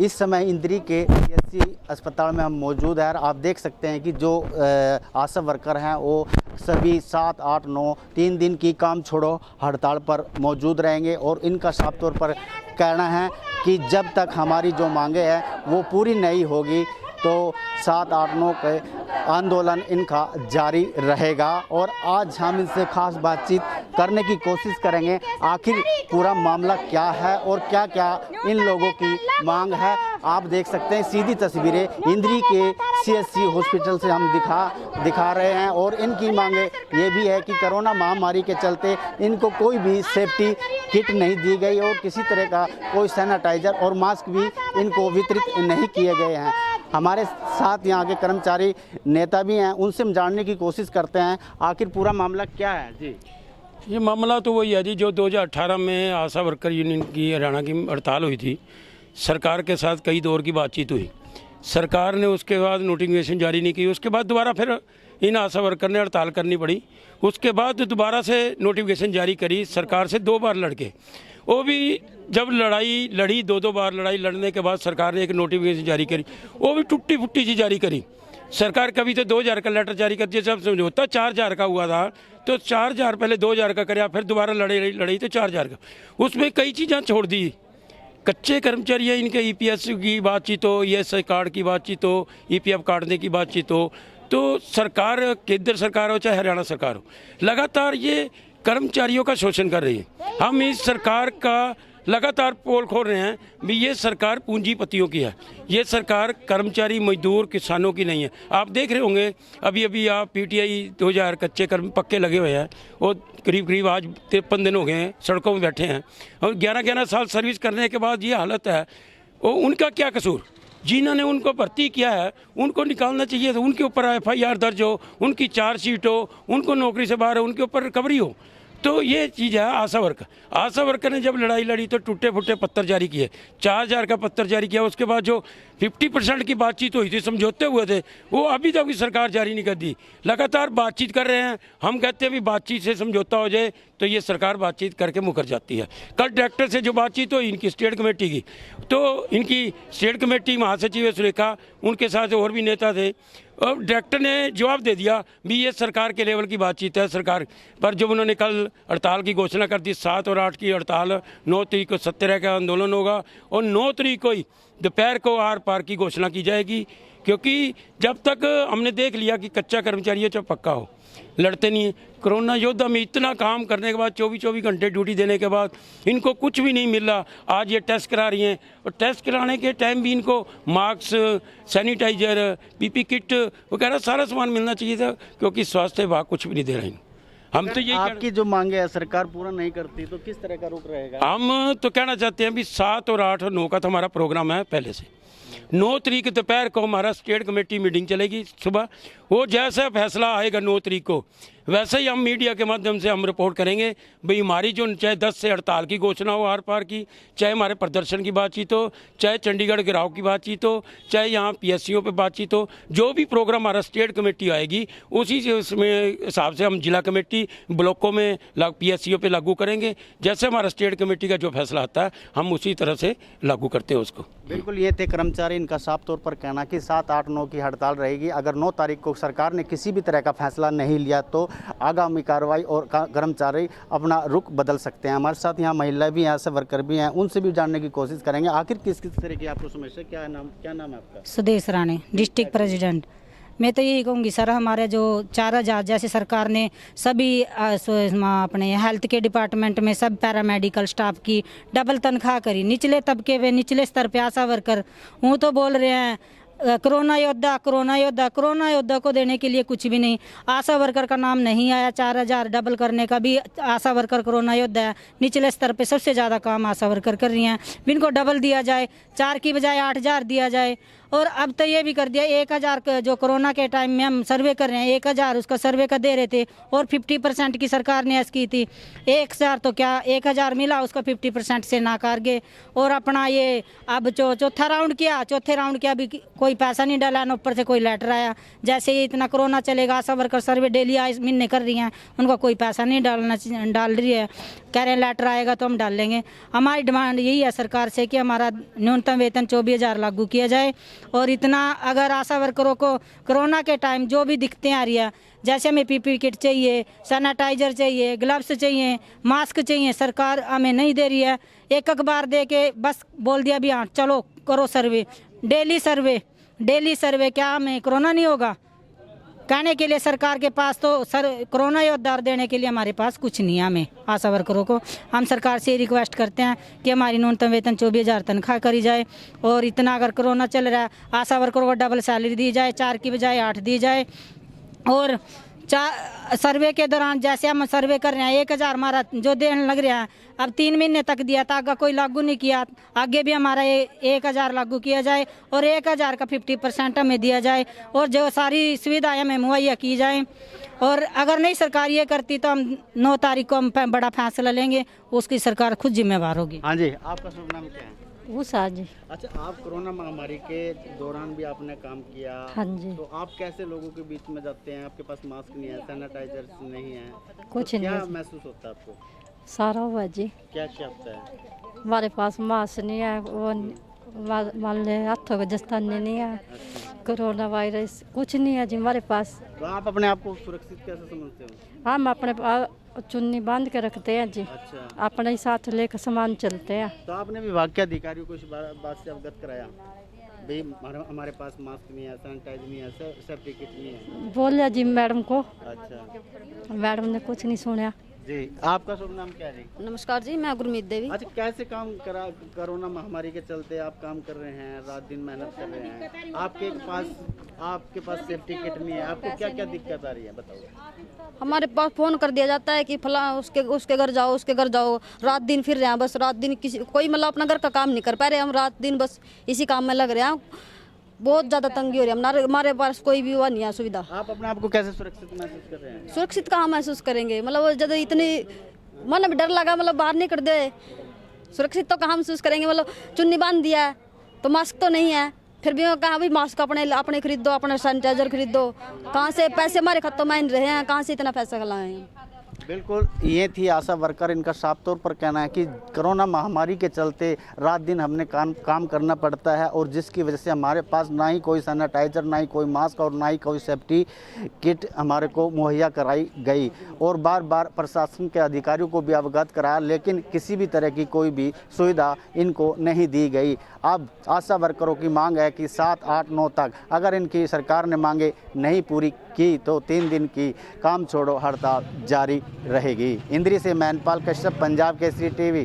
इस समय इंद्री के सीएससी अस्पताल में हम मौजूद हैं। आप देख सकते हैं कि जो आशा वर्कर हैं वो सभी 7, 8, 9 3 दिन की काम छोड़ो हड़ताल पर मौजूद रहेंगे और इनका साफ तौर पर कहना है कि जब तक हमारी जो मांगे हैं वो पूरी नहीं होगी तो 7, 8, 9 के आंदोलन इनका जारी रहेगा। और आज हम इनसे खास बातचीत करने की कोशिश करेंगे आखिर पूरा मामला क्या है और क्या क्या इन लोगों की मांग है। आप देख सकते हैं सीधी तस्वीरें इंद्री के सीएससी हॉस्पिटल से हम दिखा रहे हैं और इनकी मांगे ये भी है कि कोरोना महामारी के चलते इनको कोई भी सेफ्टी किट नहीं दी गई और किसी तरह का कोई सैनिटाइज़र और मास्क भी इनको वितरित नहीं किए गए हैं। हमारे साथ यहाँ के कर्मचारी नेता भी हैं, उनसे हम जानने की कोशिश करते हैं आखिर पूरा मामला क्या है। जी, ये मामला तो वही है जी, जो 2018 में आशा वर्कर यूनियन की हरियाणा की हड़ताल हुई थी। सरकार के साथ कई दौर की बातचीत हुई, सरकार ने उसके बाद नोटिफिकेशन जारी नहीं की। उसके बाद दोबारा फिर इन आशा वर्कर ने हड़ताल करनी पड़ी। उसके बाद दोबारा से नोटिफिकेशन जारी करी, सरकार से 2 बार लड़के। वो भी जब लड़ाई लड़ी, 2 बार लड़ाई लड़ने के बाद सरकार ने एक नोटिफिकेशन जारी करी, वो भी टूटी फुट्टी सी जारी करी। सरकार कभी तो 2000 का लेटर जारी कर दिया, जब समझौता 4000 का हुआ था तो 4000 पहले 2000 का कराया, फिर दोबारा लड़ाई तो 4000 का। उसमें कई चीज़ें छोड़ दी। कच्चे कर्मचारी हैं, इनके ईपीएस की बातचीत हो, ईएसआई कार्ड की बातचीत हो, ईपीएफ काटने की बातचीत हो, तो सरकार, केंद्र सरकार हो चाहे हरियाणा सरकार हो, लगातार ये कर्मचारियों का शोषण कर रही है। हम इस सरकार का लगातार पोल खोल रहे हैं भी ये सरकार पूंजीपतियों की है, ये सरकार कर्मचारी मजदूर किसानों की नहीं है। आप देख रहे होंगे अभी आप पीटीआई 2000 कच्चे कर्म पक्के लगे हुए हैं, वो करीब आज 53 दिन हो गए हैं सड़कों में बैठे हैं और 11 साल सर्विस करने के बाद ये हालत है। वो उनका क्या कसूर? जिन्होंने उनको भर्ती किया है उनको निकालना चाहिए था, उनके ऊपर FIR दर्ज हो, उनकी चार्जशीट हो, उनको नौकरी से बाहर हो, उनके ऊपर रिकवरी हो। तो ये चीज़ है आशा वर्कर ने जब लड़ाई लड़ी तो टूटे फूटे पत्थर जारी किए, 4000 का पत्थर जारी किया। उसके बाद जो 50% की बातचीत हुई थी, समझौते हुए थे, वो अभी तक भी सरकार जारी नहीं कर दी। लगातार बातचीत कर रहे हैं। हम कहते हैं भी बातचीत से समझौता हो जाए तो ये सरकार बातचीत करके मुकर जाती है। कल डायरेक्टर से जो बातचीत हुई इनकी स्टेट कमेटी की, तो इनकी स्टेट कमेटी महासचिव सुरेखा, उनके साथ और भी नेता थे, और डायरेक्टर ने जवाब दे दिया भी ये सरकार के लेवल की बातचीत है। सरकार पर जब उन्होंने कल हड़ताल की घोषणा कर दी, 7 और 8 की हड़ताल, 9 तारीख को सत्याग्रह का आंदोलन होगा और 9 तारीख को ही दोपहर को आर पार की घोषणा की जाएगी। क्योंकि जब तक हमने देख लिया कि कच्चा कर्मचारी है चाहे पक्का हो, लड़ते नहीं है। कोरोना योद्धा में इतना काम करने के बाद, 24 घंटे ड्यूटी देने के बाद इनको कुछ भी नहीं मिल रहा। आज ये टेस्ट करा रही हैं और टेस्ट कराने के टाइम भी इनको मास्क, सैनिटाइजर, पीपी किट वगैरह सारा सामान मिलना चाहिए था, क्योंकि स्वास्थ्य विभाग कुछ भी नहीं दे रहे हैं। हम तो ये आपकी जो मांगे है सरकार पूरा नहीं करती तो किस तरह का रुख रहेगा? हम तो कहना चाहते हैं भी 7 और 8 और 9 का तो हमारा प्रोग्राम है पहले से। 9 तारीख दोपहर को हमारा स्टेट कमेटी मीटिंग चलेगी सुबह। वो जैसा फैसला आएगा 9 तारीख को, वैसे ही हम मीडिया के माध्यम से हम रिपोर्ट करेंगे भाई हमारी जो चाहे 10 से हड़ताल की घोषणा हो आर पार की, चाहे हमारे प्रदर्शन की बातचीत हो, चाहे चंडीगढ़ गिराव की बातचीत हो, चाहे यहाँ PSCO पे बातचीत हो, जो भी प्रोग्राम हमारा स्टेट कमेटी आएगी उसी से उसमें हिसाब से हम जिला कमेटी ब्लॉकों में PSCO पे लागू करेंगे। जैसे हमारा स्टेट कमेटी का जो फैसला आता है हम उसी तरह से लागू करते हैं उसको। बिल्कुल, ये थे कर्मचारी, इनका साफ तौर पर कहना कि 7, 8, 9 की हड़ताल रहेगी। अगर 9 तारीख को सरकार ने किसी भी तरह का फैसला नहीं लिया तो आगामी कार्रवाई और कर्मचारी अपना रुख बदल सकते हैं। हमारे साथ यहाँ महिला भी हैं, आशा वर्कर भी हैं, उनसे भी जानने की कोशिश करेंगे आखिर किस तरह की आपको समस्या, क्या नाम है आपका? Sudesh Rane, district president. मैं तो यही कहूँगी सर, हमारे जो 4000 जैसे सरकार ने सभी अपने हेल्थ के डिपार्टमेंट में सब पैरामेडिकल स्टाफ की डबल तनख्वाह करी। निचले तबके व निचले स्तर पे आशा वर्कर वो तो बोल रहे हैं कोरोना योद्धा को देने के लिए कुछ भी नहीं। आशा वर्कर का नाम नहीं आया। 4000 डबल करने का भी आशा वर्कर कोरोना योद्धा है। निचले स्तर पे सबसे ज़्यादा काम आशा वर्कर कर रही हैं। इनको डबल दिया जाए, 4 की बजाय 8000 दिया जाए और अब तो ये भी कर दिया 1000 जो कोरोना के टाइम में हम सर्वे कर रहे हैं 1000 उसका सर्वे का दे रहे थे और 50% की सरकार ने की थी। 1000 तो क्या 1000 मिला उसका 50% से नाकार गए। और अपना ये अब चौथा राउंड किया, चौथे राउंड किया भी कोई पैसा नहीं डाला ना ऊपर से कोई लेटर आया। जैसे ही इतना कोरोना चलेगा आशा वर्कर सर्वे डेली आए महीने कर रही हैं, उनको कोई पैसा नहीं डाल रही है, कह रहे हैं लेटर आएगा तो हम डाल लेंगे। हमारी डिमांड यही है सरकार से कि हमारा न्यूनतम वेतन 24,000 लागू किया जाए। और इतना अगर आशा वर्करों को कोरोना के टाइम जो भी दिक्कतें आ रही है, जैसे हमें पीपी किट चाहिए, सैनिटाइजर चाहिए, ग्लव्स चाहिए, मास्क चाहिए, सरकार हमें नहीं दे रही है। एक अखबार दे के बस बोल दिया भी हाँ चलो करो सर्वे, डेली सर्वे क्या हमें कोरोना नहीं होगा? कहने के लिए सरकार के पास तो कोरोना योद्धा देने के लिए हमारे पास कुछ नहीं है। हमें आशा वर्करों को हम सरकार से रिक्वेस्ट करते हैं कि हमारी न्यूनतम वेतन 24,000 तनख्वाह करी जाए। और इतना अगर कोरोना चल रहा है आशा वर्करों को डबल सैलरी दी जाए, 4 की बजाय 8 दी जाए। और सर्वे के दौरान जैसे हम सर्वे कर रहे हैं 1000 हमारा जो देने लग रहा है, अब 3 महीने तक दिया था, आगे कोई लागू नहीं किया, आगे भी हमारा 1000 लागू किया जाए और 1000 का 50% हमें दिया जाए और जो सारी सुविधाएं हमें मुहैया की जाए। और अगर नहीं सरकार ये करती तो हम 9 तारीख को हम बड़ा फैसला लेंगे, उसकी सरकार खुद जिम्मेवार होगी। हाँ जी, आपका शुभ नाम क्या है? उषा जी। अच्छा, आप कोरोना महामारी के दौरान भी आपने काम किया। हाँ जी। तो आप कैसे लोगों के बीच में जाते हैं? आपके पास मास्क नहीं है, सैनिटाइजर नहीं है, कुछ तो नहीं क्या है। महसूस होता है आपको? सारा हुआ जी, क्या क्या होता है? हमारे पास मास्क नहीं है, वो मान ले हाथों को दस्ताने नहीं है, कोरोना वायरस कुछ नहीं है जी हमारे पास। तो आप अपने आप को सुरक्षित कैसे समझते हो? हम अपने चुन्नी बांध के रखते हैं जी, अच्छा, अपने ही साथ लेकर सामान चलते हैं। तो आपने विभाग के अधिकारियों को इस बात से अवगत कराया भाई हमारे पास मास्क नहीं है, सैनिटाइजर नहीं है, सर्टिफिकेट नहीं है? बोलिया जी मैडम को, अच्छा मैडम ने कुछ नहीं सुना जी। आपका शुभ नाम क्या है जी? नमस्कार जी, मैं गुरमीत देवी। अच्छा, कैसे काम करा? कोरोना महामारी के चलते आप काम कर रहे हैं, रात दिन मेहनत कर रहे हैं, आपके पास सेफ्टी किट नहीं है, आपको क्या क्या दिक्कत आ रही है बताओ? हमारे पास फोन कर दिया जाता है कि फला उसके घर जाओ, उसके घर जाओ, रात दिन फिर रहे हैं, बस रात दिन कोई मतलब अपना घर का काम नहीं कर पा रहे, हम रात दिन बस इसी काम में लग रहे हैं। बहुत ज़्यादा तंगी हो रही है, हमारे पास कोई भी हुआ नहीं है सुविधा। आप अपने आप को कैसे सुरक्षित महसूस कर रहे हैं? सुरक्षित कहाँ महसूस करेंगे, मतलब जब इतनी मन में डर लगा, मतलब बाहर नहीं कर दे, सुरक्षित तो कहाँ महसूस करेंगे। मतलब चुन्नी बांध दिया है तो मास्क तो नहीं है, फिर भी कहाँ भी मास्क अपने खरीदो, अपने सैनिटाइजर खरीदो, कहाँ से पैसे हमारे खत्म मान रहे हैं, कहाँ से इतना पैसा लाए हैं। बिल्कुल, ये थी आशा वर्कर। इनका साफ तौर पर कहना है कि कोरोना महामारी के चलते रात दिन हमने काम करना पड़ता है और जिसकी वजह से हमारे पास ना ही कोई सैनिटाइजर, ना ही कोई मास्क और ना ही कोई सेफ्टी किट हमारे को मुहैया कराई गई। और बार बार प्रशासन के अधिकारियों को भी अवगत कराया, लेकिन किसी भी तरह की कोई भी सुविधा इनको नहीं दी गई। अब आशा वर्करों की मांग है कि 7, 8, 9 तक अगर इनकी सरकार ने मांगे नहीं पूरी की तो 3 दिन की काम छोड़ो हड़ताल जारी रहेगी। इंद्री से मैनपाल कश्यप, पंजाब केसरी टीवी।